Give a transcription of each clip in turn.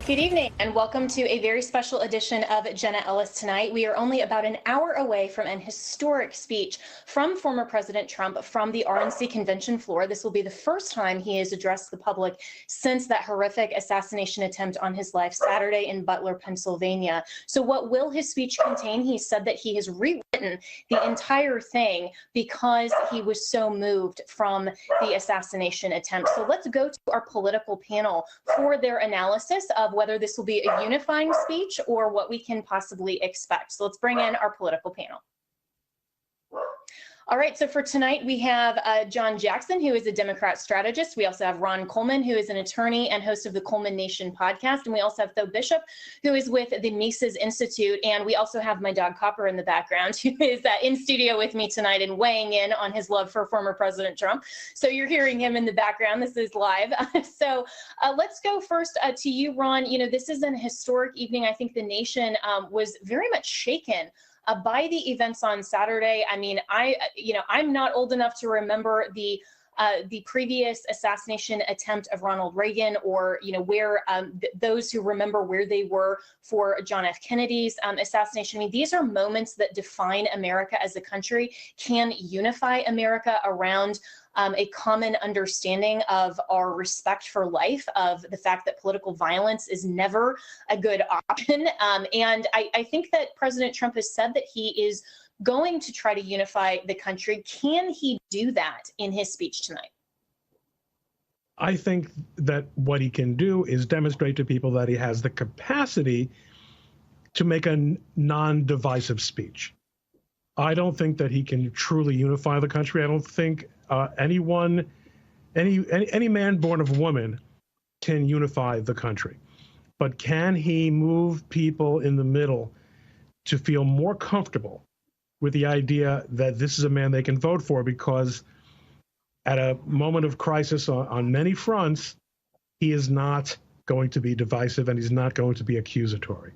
Good evening and welcome to a very special edition of Jenna Ellis Tonight. We are only about an hour away from an historic speech from former President Trump from the RNC convention floor. This will be the first time he has addressed the public since that horrific assassination attempt on his life Saturday in Butler, Pennsylvania. So what will his speech contain? He said that he has rewritten the entire thing because he was so moved from the assassination attempt. So let's go to our political panel for their analysis of whether this will be a unifying speech or what we can possibly expect. So let's bring in our political panel. All right, so for tonight, we have John Jackson, who is a Democrat strategist. We also have Ron Coleman, who is an attorney and host of the Coleman Nation podcast. And we also have Tho Bishop, who is with the Mises Institute. And we also have my dog Copper in the background, who is in studio with me tonight and weighing in on his love for former President Trump. So you're hearing him in the background. This is live. So let's go first to you, Ron. You know, this is an historic evening. I think the nation was very much shaken by the events on Saturday. I mean, I'm not old enough to remember the previous assassination attempt of Ronald Reagan, or where those who remember where they were for John F. Kennedy's assassination. I mean, these are moments that define America as a country, can unify America around a common understanding of our respect for life, of the fact that political violence is never a good option. And I think that President Trump has said that he is going to try to unify the country. Can he do that in his speech tonight? I think that what he can do is demonstrate to people that he has the capacity to make a non-divisive speech. I don't think that he can truly unify the country. I don't think any man born of woman can unify the country. But can he move people in the middle to feel more comfortable with the idea that this is a man they can vote for, because at a moment of crisis on many fronts, he is not going to be divisive and he's not going to be accusatory.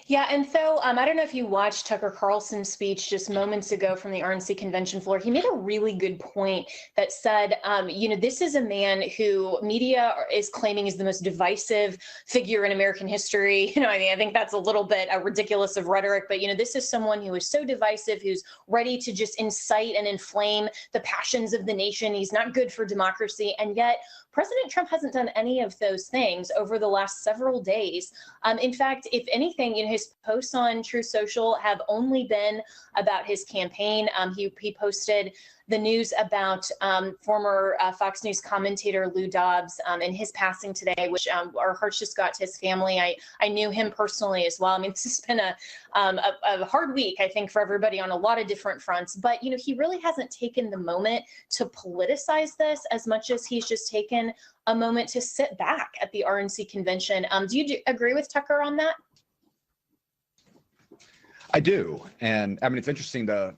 Yeah, and so I don't know if you watched Tucker Carlson's speech just moments ago from the RNC convention floor. He made a really good point that said, this is a man who media is claiming is the most divisive figure in American history. I think that's a little bit ridiculous of rhetoric, but, this is someone who is so divisive, who's ready to just incite and inflame the passions of the nation. He's not good for democracy. And yet President Trump hasn't done any of those things over the last several days. In fact, if anything, his posts on Truth Social have only been about his campaign. He posted the news about former Fox News commentator Lou Dobbs and his passing today, which our hearts just got to his family. I knew him personally as well. I mean, this has been a hard week, I think, for everybody on a lot of different fronts. But, he really hasn't taken the moment to politicize this as much as he's just taken a moment to sit back at the RNC convention. Do you agree with Tucker on that? I do. And I mean, it's interesting, the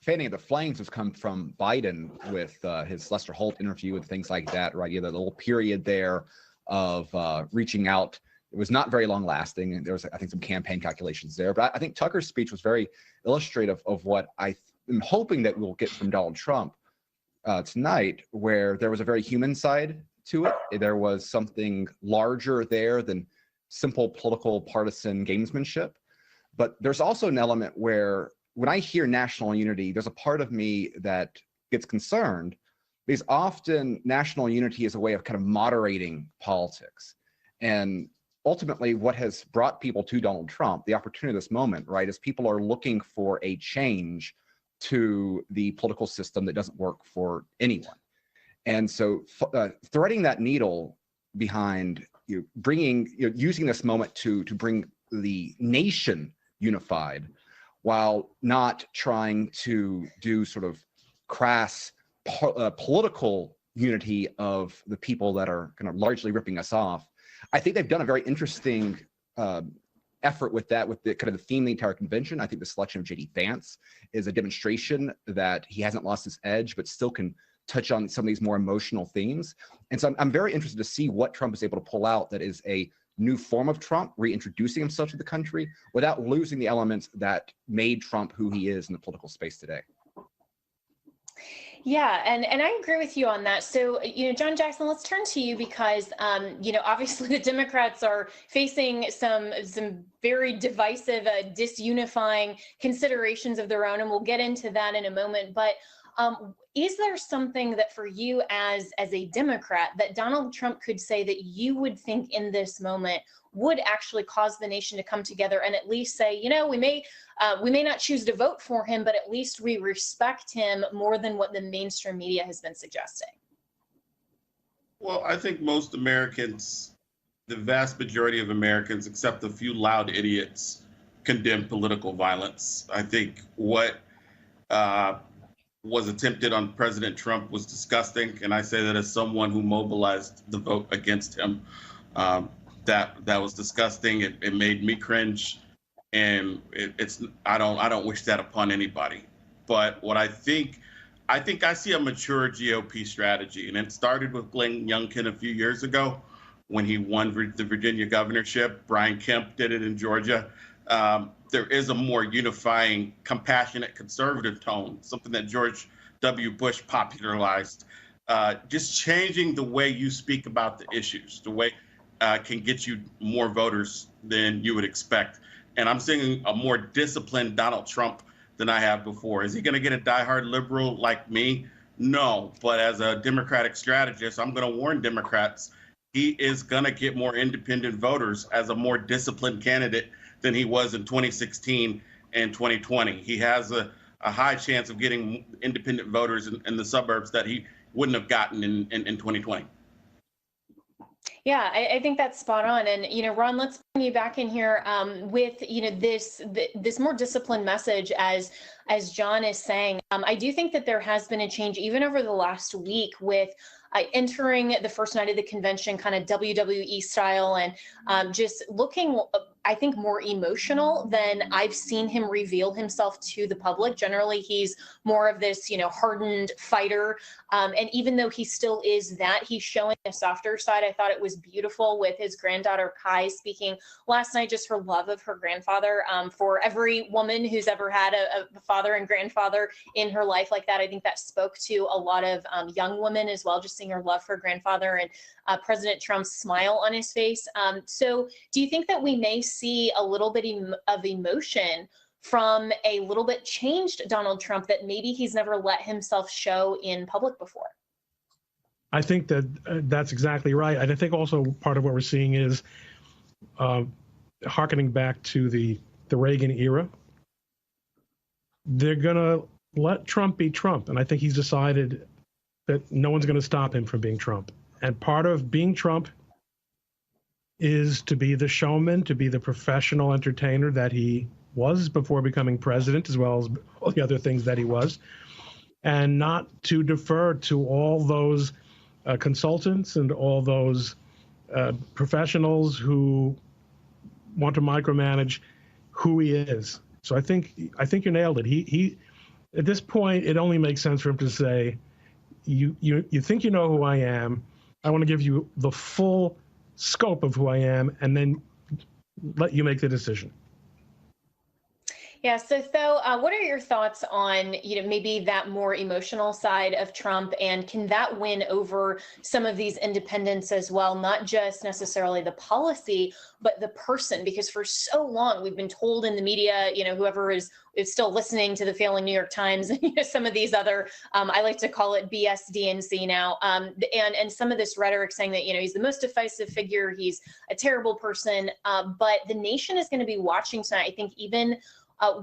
fanning of the flames has come from Biden with his Lester Holt interview and things like that, right? You had a little period there of reaching out. It was not very long lasting. And there was, I think, some campaign calculations there. But I think Tucker's speech was very illustrative of what I am hoping that we'll get from Donald Trump tonight, where there was a very human side to it. There was something larger there than simple political partisan gamesmanship. But there's also an element where when I hear national unity, there's a part of me that gets concerned, because often national unity is a way of kind of moderating politics. And ultimately what has brought people to Donald Trump, the opportunity of this moment, right, is people are looking for a change to the political system that doesn't work for anyone. And so threading that needle behind using this moment to bring the nation unified, while not trying to do sort of crass political unity of the people that are kind of largely ripping us off. I think they've done a very interesting effort with that, with the kind of the theme of the entire convention. I think the selection of J.D. Vance is a demonstration that he hasn't lost his edge, but still can touch on some of these more emotional themes. And so I'm very interested to see what Trump is able to pull out that is a new form of Trump, reintroducing himself to the country without losing the elements that made Trump who he is in the political space today. Yeah, and I agree with you on that. So, John Jackson, let's turn to you because, obviously the Democrats are facing some very divisive, disunifying considerations of their own, and we'll get into that in a moment. But is there something that for you as a Democrat that Donald Trump could say that you would think in this moment would actually cause the nation to come together and at least say, we may not choose to vote for him, but at least we respect him more than what the mainstream media has been suggesting? Well, I think most Americans, the vast majority of Americans, except a few loud idiots, condemn political violence. I think what was attempted on President Trump was disgusting, and I say that as someone who mobilized the vote against him. That was disgusting. It made me cringe, and I don't wish that upon anybody. But what I think I see a mature GOP strategy, and it started with Glenn Youngkin a few years ago when he won the Virginia governorship. Brian Kemp did it in Georgia. There is a more unifying, compassionate, conservative tone, something that George W. Bush popularized. Just changing the way you speak about the issues, the way can get you more voters than you would expect. And I'm seeing a more disciplined Donald Trump than I have before. Is he going to get a diehard liberal like me? No. But as a Democratic strategist, I'm going to warn Democrats he is going to get more independent voters as a more disciplined candidate than he was in 2016 and 2020. He has a high chance of getting independent voters in the suburbs that he wouldn't have gotten in 2020. Yeah, I think that's spot on. And, Ron, let's bring you back in here with, this more disciplined message as John is saying. I do think that there has been a change even over the last week with entering the first night of the convention kind of WWE style and just looking, I think, more emotional than I've seen him reveal himself to the public. Generally, he's more of this, hardened fighter. And even though he still is that, he's showing a softer side. I thought it was beautiful with his granddaughter Kai speaking last night, just her love of her grandfather. For every woman who's ever had a father and grandfather in her life like that, I think that spoke to a lot of young women as well, just seeing her love for grandfather and President Trump's smile on his face. So do you think that we may see a little bit of emotion from a little bit changed Donald Trump that maybe he's never let himself show in public before? I think that that's exactly right. And I think also part of what we're seeing is hearkening back to the Reagan era. They're going to let Trump be Trump. And I think he's decided that no one's going to stop him from being Trump. And part of being Trump is to be the showman, to be the professional entertainer that he was before becoming president, as well as all the other things that he was, and not to defer to all those consultants and all those professionals who want to micromanage who he is. So I think you nailed it. He at this point, it only makes sense for him to say, you think you know who I am. I want to give you the full scope of who I am, and then let you make the decision. Yeah. So, Tho, what are your thoughts on, maybe that more emotional side of Trump, and can that win over some of these independents as well? Not just necessarily the policy, but the person, because for so long we've been told in the media, whoever is still listening to the failing New York Times and some of these other, I like to call it BS DNC now, and some of this rhetoric saying that, he's the most divisive figure, he's a terrible person, but the nation is going to be watching tonight, I think, even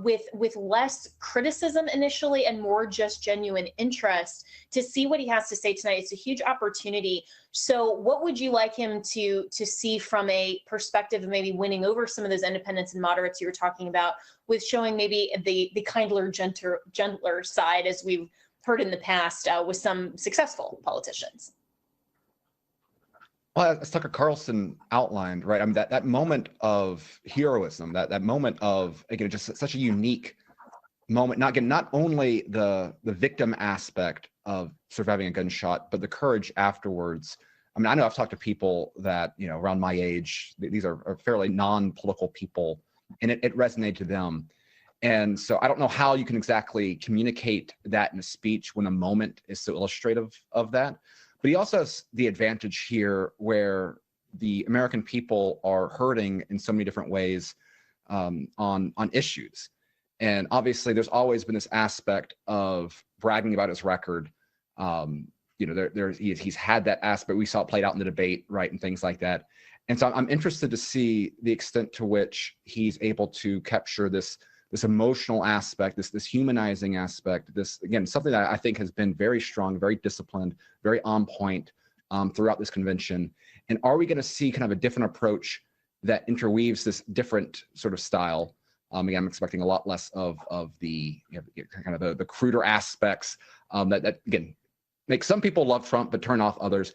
with less criticism initially and more just genuine interest to see what he has to say tonight. It's a huge opportunity. So what would you like him to see from a perspective of maybe winning over some of those independents and moderates you were talking about, with showing maybe the kindler, gentler side, as we've heard in the past with some successful politicians? Well, as Tucker Carlson outlined, right? I mean, that moment of heroism, that moment of, again, just such a unique moment. Not only the victim aspect of surviving a gunshot, but the courage afterwards. I mean, I know I've talked to people that, around my age, these are fairly non-political people, and it resonated to them. And so I don't know how you can exactly communicate that in a speech when a moment is so illustrative of that. But he also has the advantage here where the American people are hurting in so many different ways on issues. And obviously, there's always been this aspect of bragging about his record. He's had that aspect. We saw it played out in the debate, right, and things like that. And so I'm interested to see the extent to which he's able to capture this emotional aspect, this humanizing aspect, this, again, something that I think has been very strong, very disciplined, very on point throughout this convention. And are we going to see kind of a different approach that interweaves this different sort of style? Again, I'm expecting a lot less of the kind of the cruder aspects that again make some people love Trump but turn off others.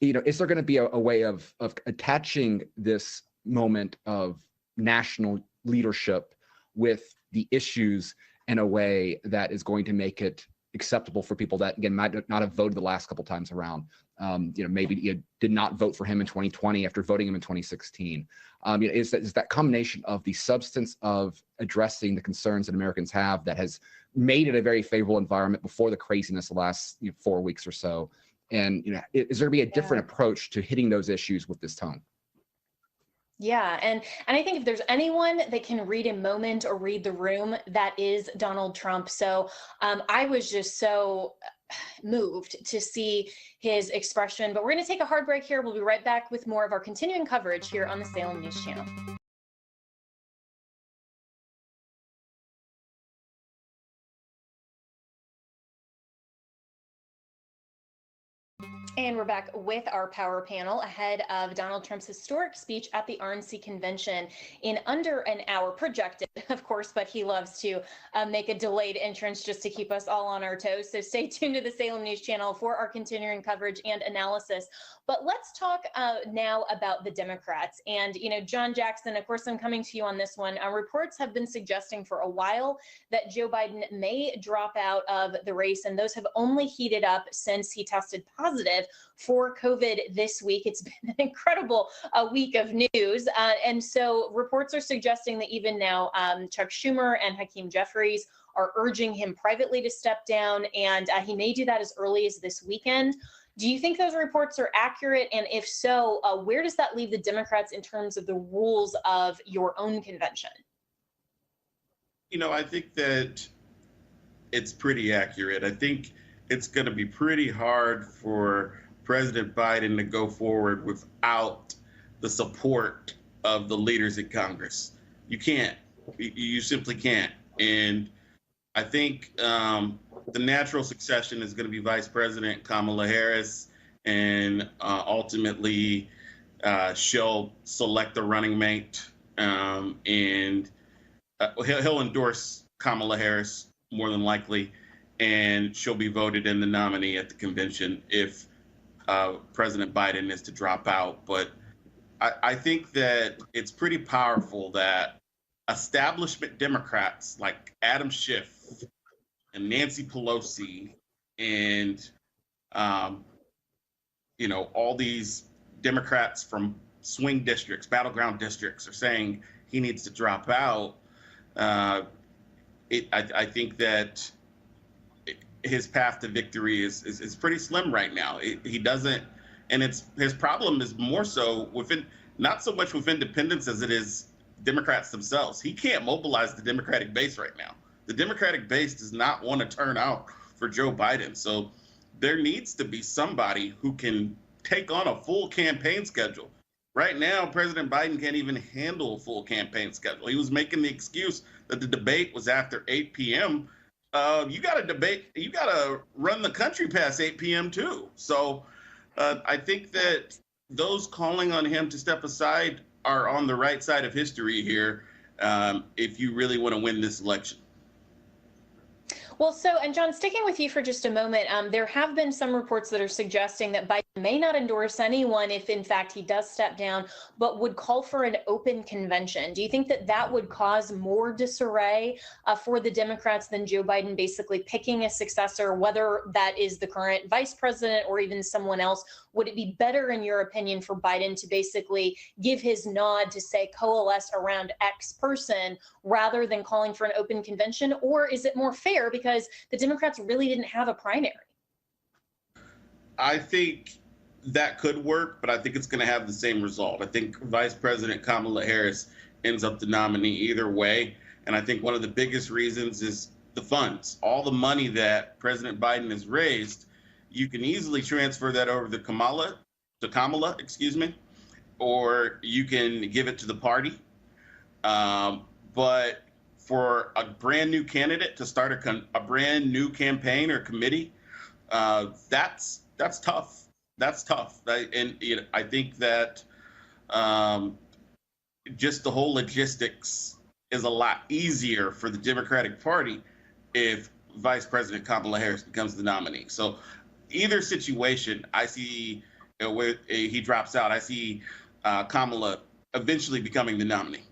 Is there going to be a way of attaching this moment of national leadership with the issues in a way that is going to make it acceptable for people that, again, might not have voted the last couple times around? Maybe you did not vote for him in 2020 after voting him in 2016. Is that combination of the substance of addressing the concerns that Americans have that has made it a very favorable environment before the craziness the last 4 weeks or so? And is there going to be a different approach to hitting those issues with this tone? Yeah, and I think if there's anyone that can read a moment or read the room, that is Donald Trump. So I was just so moved to see his expression. But we're going to take a hard break here. We'll be right back with more of our continuing coverage here on the Salem News Channel. And we're back with our power panel ahead of Donald Trump's historic speech at the RNC convention in under an hour, projected, of course, but he loves to make a delayed entrance just to keep us all on our toes. So stay tuned to the Salem News Channel for our continuing coverage and analysis. But let's talk now about the Democrats. And, John Jackson, of course, I'm coming to you on this one. Reports have been suggesting for a while that Joe Biden may drop out of the race, and those have only heated up since he tested positive for COVID this week. It's been an incredible week of news. And so reports are suggesting that even now, Chuck Schumer and Hakeem Jeffries are urging him privately to step down, and he may do that as early as this weekend. Do you think those reports are accurate? And if so, where does that leave the Democrats in terms of the rules of your own convention? I think that it's pretty accurate. I think it's going to be pretty hard for President Biden to go forward without the support of the leaders in Congress. You can't. You simply can't. And I think the natural succession is going to be Vice President Kamala Harris, and ultimately she'll select a running mate, and he'll endorse Kamala Harris more than likely, and she'll be voted in the nominee at the convention if President Biden is to drop out. But I think that it's pretty powerful that establishment Democrats like Adam Schiff and Nancy Pelosi and all these Democrats from swing districts, battleground districts, are saying he needs to drop out. I think that his path to victory is pretty slim right now. He doesn't, and his problem is more so not so much with independents as it is Democrats themselves. He can't mobilize the Democratic base right now. The Democratic base does not want to turn out for Joe Biden. So there needs to be somebody who can take on a full campaign schedule. Right now, President Biden can't even handle a full campaign schedule. He was making the excuse that the debate was after 8 p.m. You got to debate. You got to run the country past 8 p.m. too. So I think that those calling on him to step aside are on the right side of history here if you really want to win this election. Well, so, and John, sticking with you for just a moment, there have been some reports that are suggesting that Biden may not endorse anyone if, in fact, he does step down, but would call for an open convention. Do you think that that would cause more disarray for the Democrats than Joe Biden basically picking a successor, whether that is the current vice president or even someone else? Would it be better, in your opinion, for Biden to basically give his nod to say coalesce around X person rather than calling for an open convention? Or is it more fair because the Democrats really didn't have a primary? I think that could work, but I think it's going to have the same result. I think Vice President Kamala Harris ends up the nominee either way. And I think one of the biggest reasons is the funds. All the money that President Biden has raised, you can easily transfer that over to Kamala, or you can give it to the party. But for a brand new candidate to start a brand new campaign or committee, that's tough. That's tough. And I think that just the whole logistics is a lot easier for the Democratic Party if Vice President Kamala Harris becomes the nominee. So either situation, I see where he drops out, I see Kamala eventually becoming the nominee.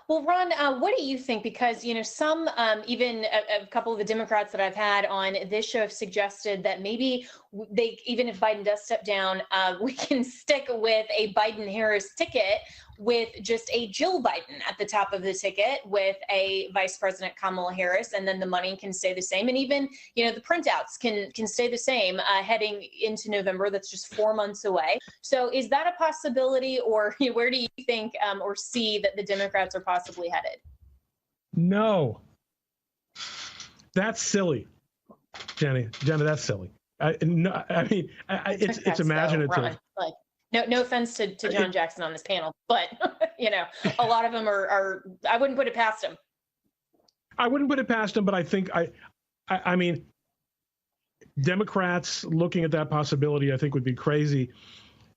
Well, Ron, what do you think? Because, some, even a couple of the Democrats that I've had on this show have suggested that maybe even if Biden does step down, we can stick with a Biden-Harris ticket with just a Jill Biden at the top of the ticket with a Vice President Kamala Harris, and then the money can stay the same. And even, the printouts can stay the same heading into November. That's just 4 months away. So is that a possibility, or where do you think or see that the Democrats are possibly headed? No. That's silly. Jenna, that's silly. It's imaginative. No offense to John Jackson on this panel, but a lot of them are. I wouldn't put it past him. I wouldn't put it past him, but I think I mean, Democrats looking at that possibility, I think, would be crazy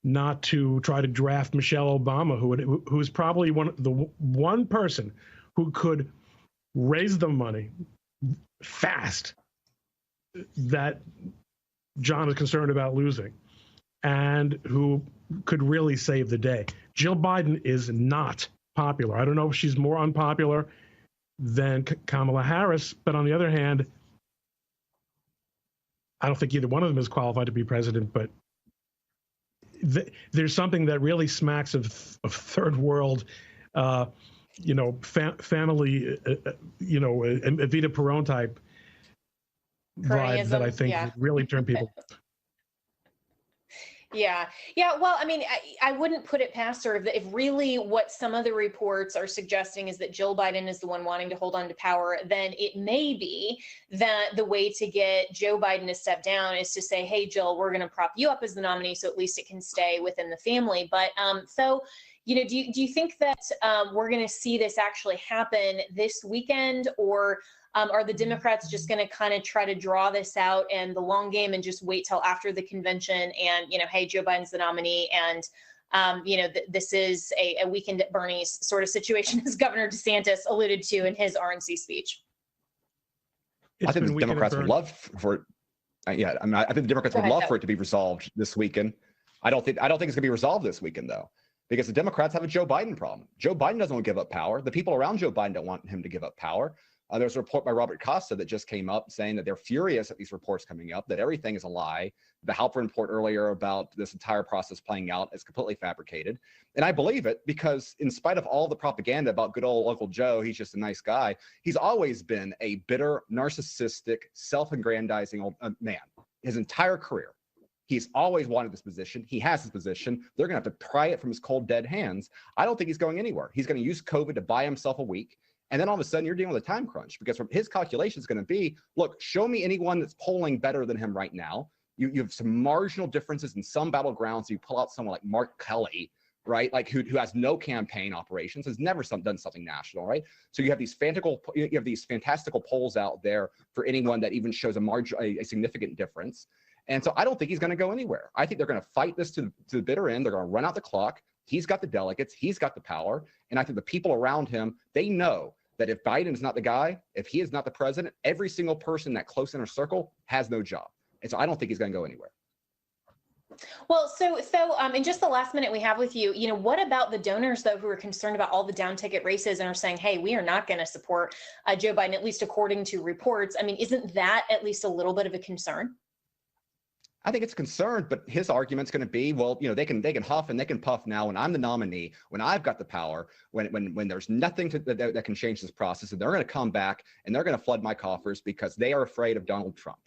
not to try to draft Michelle Obama, who's probably one person who could raise the money fast that John is concerned about losing, and who could really save the day. Jill Biden is not popular. I don't know if she's more unpopular than Kamala Harris, but on the other hand, I don't think either one of them is qualified to be president, but there's something that really smacks of third world, family, Evita Peron type vibe that I think would really turn people. Yeah. Well, I wouldn't put it past her if really what some of the reports are suggesting is that Jill Biden is the one wanting to hold on to power, then it may be that the way to get Joe Biden to step down is to say, hey, Jill, we're going to prop you up as the nominee so at least it can stay within the family. But do you think that we're going to see this actually happen this weekend, or are the Democrats just going to kind of try to draw this out and the long game and just wait till after the convention and, hey, Joe Biden's the nominee and, this is a weekend at Bernie's sort of situation, as Governor DeSantis alluded to in his RNC speech? I think the Democrats would love for it. I think the Democrats would love for it to be resolved this weekend. I don't think it's going to be resolved this weekend, though, because the Democrats have a Joe Biden problem. Joe Biden doesn't want to give up power. The people around Joe Biden don't want him to give up power. There's a report by Robert Costa that just came up saying that they're furious at these reports coming up, that everything is a lie. The Halpern report earlier about this entire process playing out is completely fabricated. And I believe it because in spite of all the propaganda about good old Uncle Joe, he's just a nice guy, he's always been a bitter, narcissistic, self-aggrandizing old man his entire career. He's always wanted this position. He has his position. They're going to have to pry it from his cold, dead hands. I don't think he's going anywhere. He's going to use COVID to buy himself a week. And then all of a sudden you're dealing with a time crunch because from his calculation is going to be, look, show me anyone that's polling better than him right now. You have some marginal differences in some battlegrounds. You pull out someone like Mark Kelly, right? Like who has no campaign operations, has never done something national, right? So you have these fantastical polls out there for anyone that even shows a significant difference. And so I don't think he's going to go anywhere. I think they're going to fight this to the bitter end. They're going to run out the clock. He's got the delegates. He's got the power. And I think the people around him, they know that if Biden is not the guy, if he is not the president, every single person in that close inner circle has no job. And so I don't think he's going to go anywhere. Well, so in just the last minute we have with you, what about the donors, though, who are concerned about all the down ticket races and are saying, hey, we are not going to support Joe Biden, at least according to reports? I mean, isn't that at least a little bit of a concern? I think it's a concern, but his argument's going to be, well, they can huff and they can puff now when I'm the nominee, when I've got the power, when there's nothing that can change this process, and they're going to come back and they're going to flood my coffers because they are afraid of Donald Trump.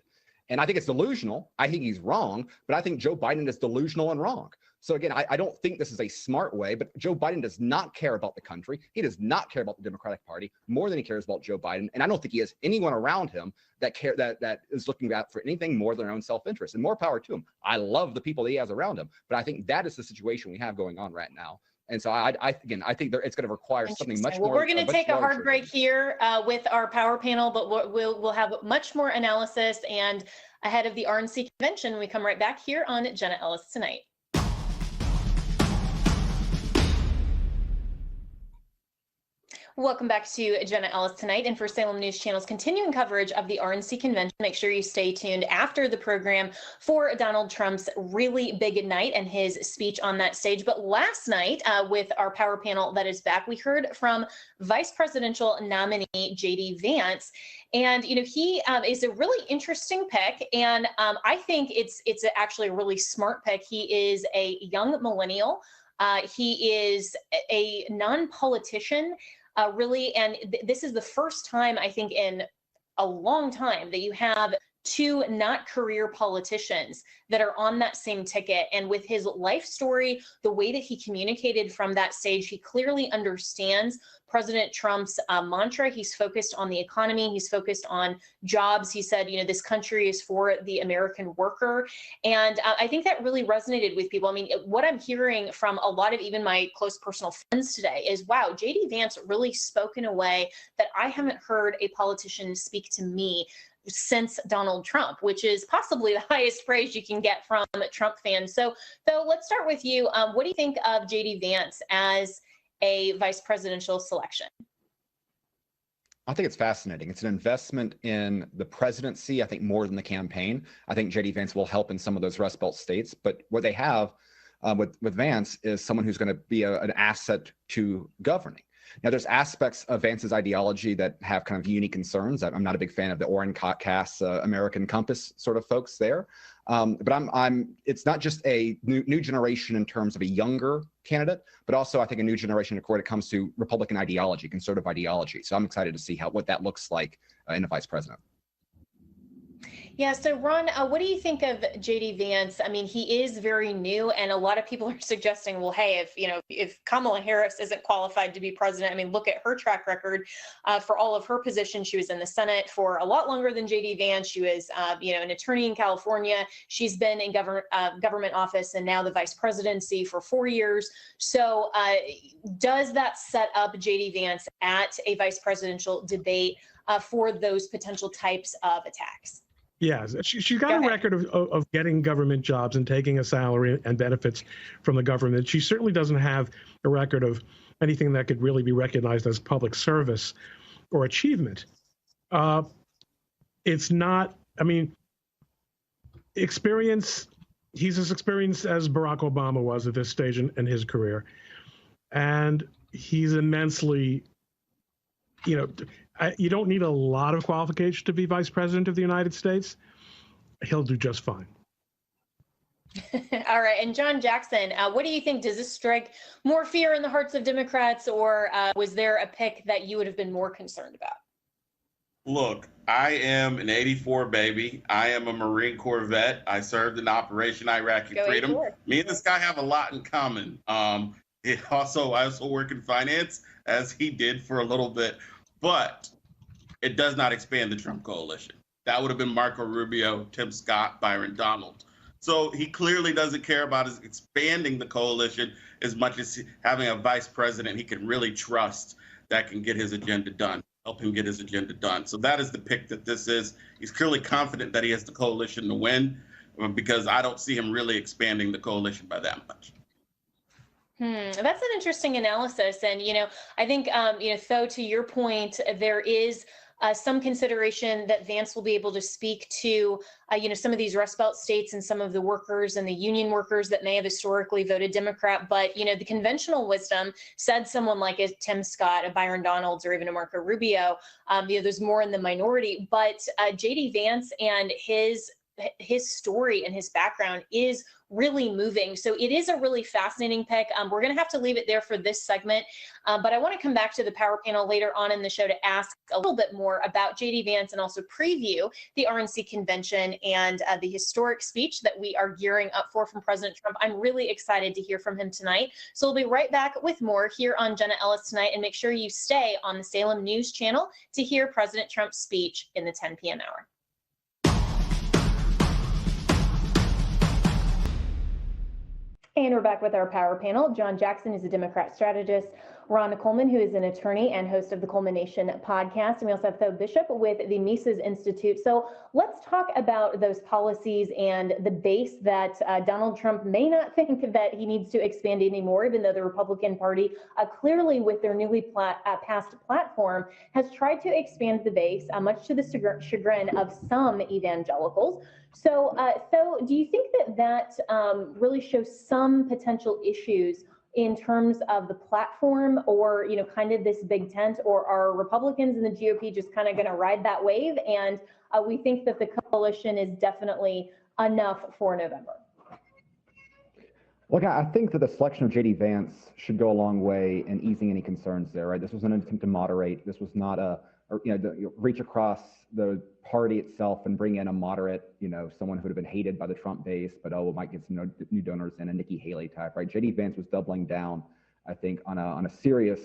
And I think it's delusional. I think he's wrong, but I think Joe Biden is delusional and wrong. So again, I don't think this is a smart way, but Joe Biden does not care about the country. He does not care about the Democratic Party more than he cares about Joe Biden. And I don't think he has anyone around him that is looking out for anything more than their own self-interest, and more power to him. I love the people that he has around him, but I think that is the situation we have going on right now. And so I think it's going to require something much more. Well, we're going to take a hard break here with our power panel, but we'll have much more analysis and ahead of the RNC convention. We come right back here on Jenna Ellis Tonight. Welcome back to Jenna Ellis Tonight, and for Salem News Channel's continuing coverage of the RNC convention. Make sure you stay tuned after the program for Donald Trump's really big night and his speech on that stage. But last night, with our power panel that is back, we heard from Vice Presidential nominee J.D. Vance. And, he is a really interesting pick. And I think it's actually a really smart pick. He is a young millennial. He is a non-politician. Really, and this is the first time, I think, in a long time that you have two not career politicians that are on that same ticket. And with his life story, the way that he communicated from that stage, he clearly understands President Trump's mantra. He's focused on the economy. He's focused on jobs. He said, this country is for the American worker. And I think that really resonated with people. I mean, what I'm hearing from a lot of even my close personal friends today is, wow, J.D. Vance really spoke in a way that I haven't heard a politician speak to me since Donald Trump, which is possibly the highest praise you can get from Trump fans. So, Tho, let's start with you. What do you think of J.D. Vance as a vice presidential selection? I think it's fascinating. It's an investment in the presidency, I think, more than the campaign. I think J.D. Vance will help in some of those Rust Belt states. But what they have with Vance is someone who's going to be an asset to governing. Now, there's aspects of Vance's ideology that have kind of unique concerns. I'm not a big fan of the Orrin Cass American Compass sort of folks there. But it's not just a new generation in terms of a younger candidate, but also I think a new generation when it comes to Republican ideology, conservative ideology. So I'm excited to see what that looks like in a vice president. Yeah. So, Ron, what do you think of J.D. Vance? I mean, he is very new, and a lot of people are suggesting, well, hey, if Kamala Harris isn't qualified to be president, I mean, look at her track record for all of her positions. She was in the Senate for a lot longer than J.D. Vance. She was, an attorney in California. She's been in government office and now the vice presidency for 4 years. So, does that set up J.D. Vance at a vice presidential debate for those potential types of attacks? Yes, she's got a record of getting government jobs and taking a salary and benefits from the government. She certainly doesn't have a record of anything that could really be recognized as public service or achievement. It's not, experience, he's as experienced as Barack Obama was at this stage in his career. And he's immensely, you don't need a lot of qualification to be vice president of the United States. He'll do just fine. All right. And John Jackson, what do you think? Does this strike more fear in the hearts of Democrats, or was there a pick that you would have been more concerned about? Look, I am an 84 baby. I am a Marine Corps vet. I served in Operation Iraqi Freedom. 84. Me and this guy have a lot in common. I also work in finance, as he did for a little bit. But it does not expand the Trump coalition. That would have been Marco Rubio, Tim Scott, Byron Donald. So he clearly doesn't care about expanding the coalition as much as having a vice president he can really trust that can get his agenda done, help him get his agenda done. So that is the pick that this is. He's clearly confident that he has the coalition to win, because I don't see him really expanding the coalition by that much. That's an interesting analysis. And, I think, Tho, to your point, there is some consideration that Vance will be able to speak to, some of these Rust Belt states and some of the workers and the union workers that may have historically voted Democrat. But, the conventional wisdom said someone like a Tim Scott, a Byron Donalds, or even a Marco Rubio, there's more in the minority. But JD Vance and his story and his background is really moving. So it is a really fascinating pick. We're going to have to leave it there for this segment. But I want to come back to the power panel later on in the show to ask a little bit more about JD Vance and also preview the RNC convention and the historic speech that we are gearing up for from President Trump. I'm really excited to hear from him tonight. So we'll be right back with more here on Jenna Ellis Tonight. And make sure you stay on the Salem News Channel to hear President Trump's speech in the 10 p.m. hour. And we're back with our power panel. John Jackson is a Democrat strategist. Ron Coleman, who is an attorney and host of the Coleman Nation podcast. And we also have Tho Bishop with the Mises Institute. So let's talk about those policies and the base that Donald Trump may not think that he needs to expand anymore, even though the Republican Party clearly with their newly passed platform has tried to expand the base, much to the chagrin of some evangelicals. So, Tho, do you think that really shows some potential issues in terms of the platform or, kind of this big tent, or are Republicans and the GOP just kind of going to ride that wave? And we think that the coalition is definitely enough for November. Look, I think that the selection of JD Vance should go a long way in easing any concerns there, right? This was an attempt to moderate. This was not reach across the party itself and bring in a moderate, someone who would have been hated by the Trump base, but we might get some new donors in, a Nikki Haley type, right? JD Vance was doubling down, I think, on a serious,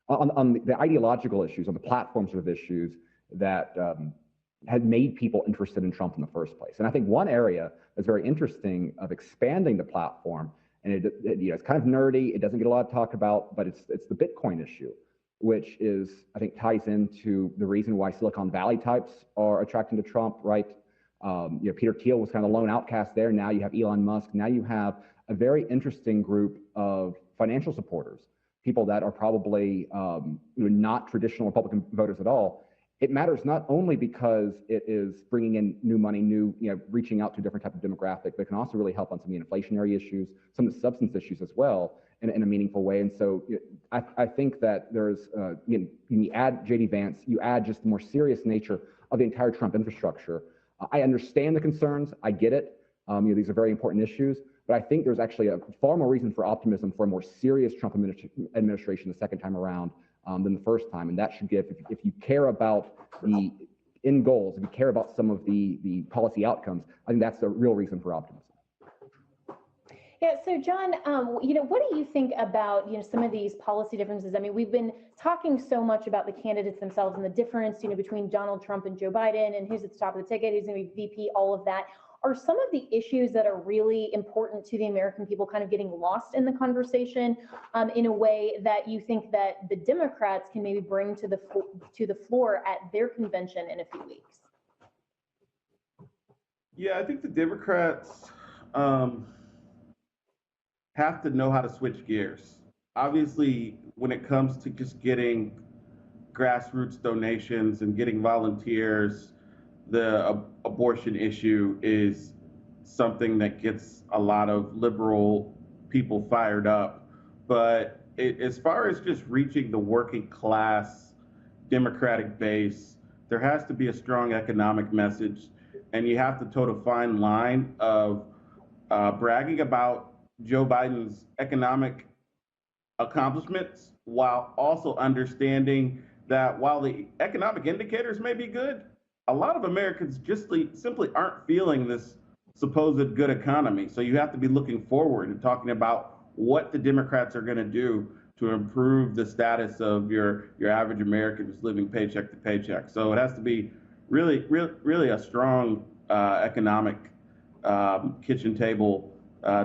on the ideological issues, on the platform sort of issues that had made people interested in Trump in the first place. And I think one area that's very interesting of expanding the platform, and it's kind of nerdy, it doesn't get a lot of talk about, but it's the Bitcoin issue, which is, I think, ties into the reason why Silicon Valley types are attracting to Trump, right? Peter Thiel was kind of the lone outcast there. Now you have Elon Musk. Now you have a very interesting group of financial supporters, people that are probably not traditional Republican voters at all. It matters not only because it is bringing in new money, reaching out to a different type of demographic, but it can also really help on some of the inflationary issues, some of the substance issues as well, in a meaningful way. And so I think that there's, you add JD Vance, you add just the more serious nature of the entire Trump infrastructure. I understand the concerns, I get it. These are very important issues, but I think there's actually a far more reason for optimism for a more serious Trump administration the second time around than the first time. And that should give, if you care about the end goals, if you care about some of the policy outcomes, I think that's a real reason for optimism. Yeah, so John, what do you think about, some of these policy differences? I mean, we've been talking so much about the candidates themselves and the difference, between Donald Trump and Joe Biden and who's at the top of the ticket, who's going to be VP, all of that. Are some of the issues that are really important to the American people kind of getting lost in the conversation in a way that you think that the Democrats can maybe bring to the floor at their convention in a few weeks? Yeah, I think the Democrats have to know how to switch gears. Obviously, when it comes to just getting grassroots donations and getting volunteers, the abortion issue is something that gets a lot of liberal people fired up. But as far as just reaching the working class Democratic base, there has to be a strong economic message. And you have to toe the fine line of bragging about Joe Biden's economic accomplishments while also understanding that while the economic indicators may be good, a lot of Americans just simply aren't feeling this supposed good economy. So you have to be looking forward and talking about what the Democrats are going to do to improve the status of your average American who's living paycheck to paycheck. So it has to be really a strong economic kitchen table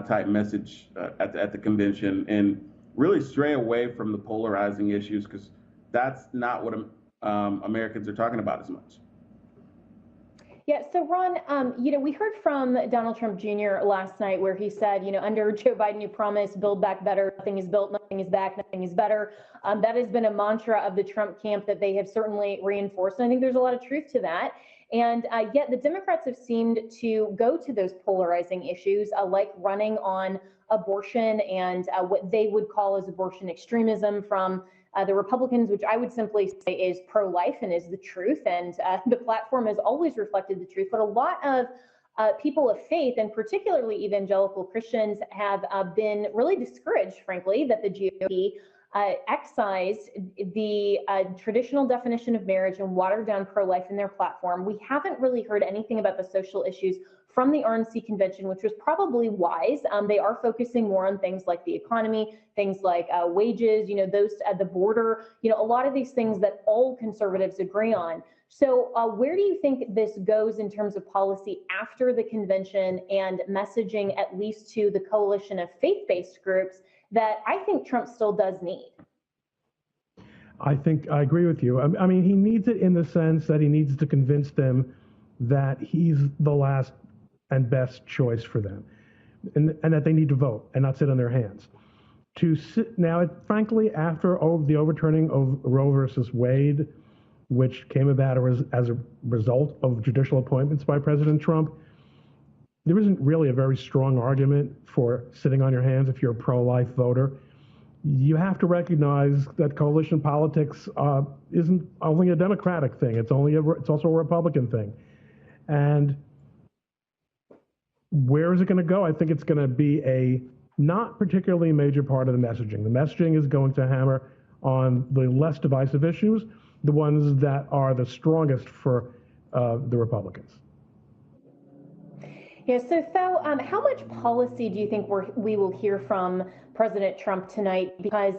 type message at the convention, and really stray away from the polarizing issues, because that's not what Americans are talking about as much. Yeah, so Ron, we heard from Donald Trump Jr. last night where he said, under Joe Biden, you promised build back better, nothing is built, nothing is back, nothing is better. That has been a mantra of the Trump camp that they have certainly reinforced. And I think there's a lot of truth to that. And yet the Democrats have seemed to go to those polarizing issues, like running on abortion and what they would call as abortion extremism from the Republicans, which I would simply say is pro-life and is the truth. And the platform has always reflected the truth. But a lot of people of faith, and particularly evangelical Christians, have been really discouraged, frankly, that the GOP excised the traditional definition of marriage and watered down pro-life in their platform. We haven't really heard anything about the social issues from the RNC convention, which was probably wise. They are focusing more on things like the economy, things like wages, those at the border, a lot of these things that all conservatives agree on. So where do you think this goes in terms of policy after the convention and messaging, at least to the coalition of faith-based groups that I think Trump still does need? I think I agree with you. I mean, he needs it in the sense that he needs to convince them that he's the last and best choice for them, and that they need to vote and not sit on their hands. To sit now, frankly, after the overturning of Roe versus Wade, which came about as a result of judicial appointments by President Trump, there isn't really a very strong argument for sitting on your hands if you're a pro-life voter. You have to recognize that coalition politics isn't only a Democratic thing. It's also a Republican thing. And where is it going to go? I think it's going to be a not particularly major part of the messaging. The messaging is going to hammer on the less divisive issues, the ones that are the strongest for the Republicans. Yeah, so Tho, how much policy do you think we will hear from President Trump tonight? Because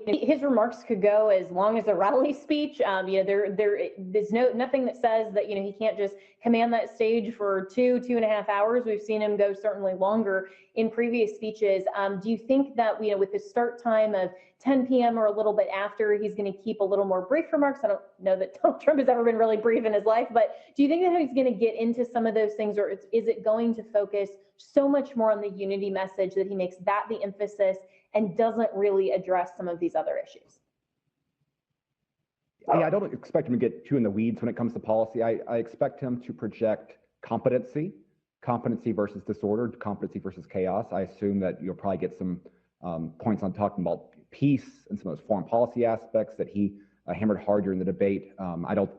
his remarks could go as long as a rally speech. There's nothing that says that he can't just command that stage for 2.5 hours. We've seen him go certainly longer in previous speeches. Do you think that with the start time of 10 p.m. or a little bit after, he's going to keep a little more brief remarks? I don't know that Donald Trump has ever been really brief in his life, but do you think that he's going to get into some of those things, or is it going to focus so much more on the unity message that he makes that the emphasis and doesn't really address some of these other issues? Yeah, I don't expect him to get too in the weeds when it comes to policy. I expect him to project competency versus disorder, competency versus chaos. I assume that you'll probably get some points on talking about peace and some of those foreign policy aspects that he hammered hard during the debate. I don't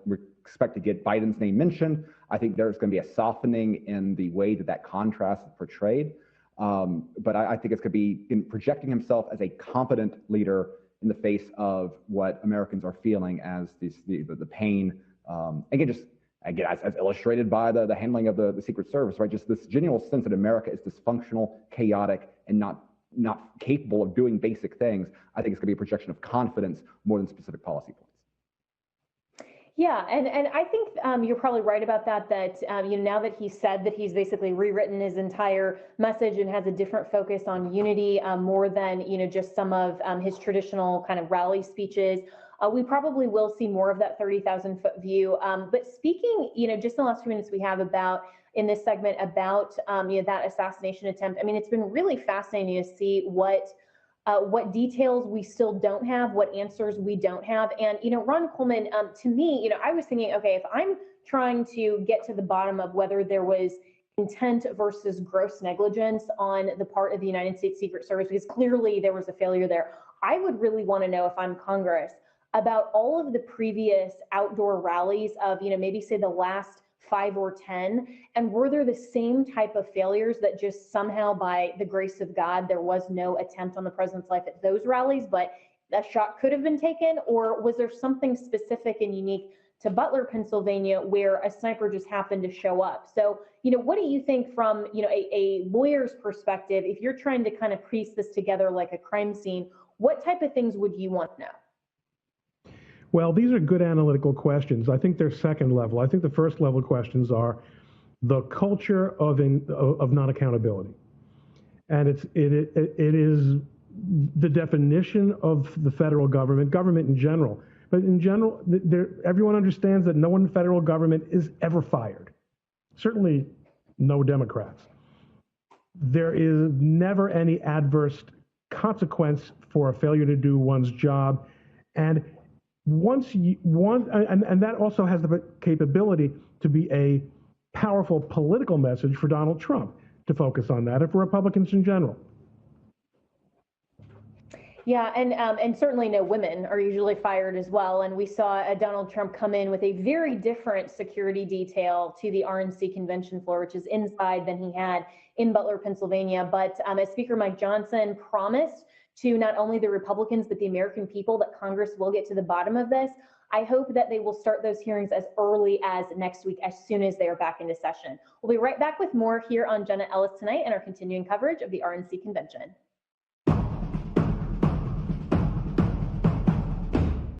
expect to get Biden's name mentioned. I think there's going to be a softening in the way that contrast is portrayed. But I think it's going to be in projecting himself as a competent leader in the face of what Americans are feeling as the pain. Again, as illustrated by the handling of the Secret Service, right? Just this genuine sense that America is dysfunctional, chaotic, and not capable of doing basic things. I think it's going to be a projection of confidence more than specific policy points. Yeah, and I think you're probably right about that, now that he said that he's basically rewritten his entire message and has a different focus on unity more than, just some of his traditional kind of rally speeches. We probably will see more of that 30,000-foot view. But speaking, just in the last few minutes we have in this segment about that assassination attempt, I mean, it's been really fascinating to see what details we still don't have, what answers we don't have. And, Ron Coleman, to me, I was thinking, okay, if I'm trying to get to the bottom of whether there was intent versus gross negligence on the part of the United States Secret Service, because clearly there was a failure there, I would really want to know, if I'm Congress, about all of the previous outdoor rallies of, maybe say the last 5 or 10, and were there the same type of failures that just somehow by the grace of God there was no attempt on the president's life at those rallies, but a shot could have been taken? Or was there something specific and unique to Butler, Pennsylvania, where a sniper just happened to show up? So, what do you think from, a lawyer's perspective, if you're trying to kind of piece this together like a crime scene, what type of things would you want to know? Well, these are good analytical questions. I think they're second level. I think the first level questions are the culture of non-accountability. And it is the definition of the federal government in general. But in general, everyone understands that no one in federal government is ever fired. certainly no Democrats. There is never any adverse consequence for a failure to do one's job. And and that also has the capability to be a powerful political message for Donald Trump to focus on that and for Republicans in general. Yeah, and certainly no women are usually fired as well. And we saw Donald Trump come in with a very different security detail to the RNC convention floor, which is inside than he had in Butler, Pennsylvania. But as Speaker Mike Johnson promised to not only the Republicans, but the American people that Congress will get to the bottom of this, I hope that they will start those hearings as early as next week, as soon as they are back into session. We'll be right back with more here on Jenna Ellis Tonight and our continuing coverage of the RNC convention.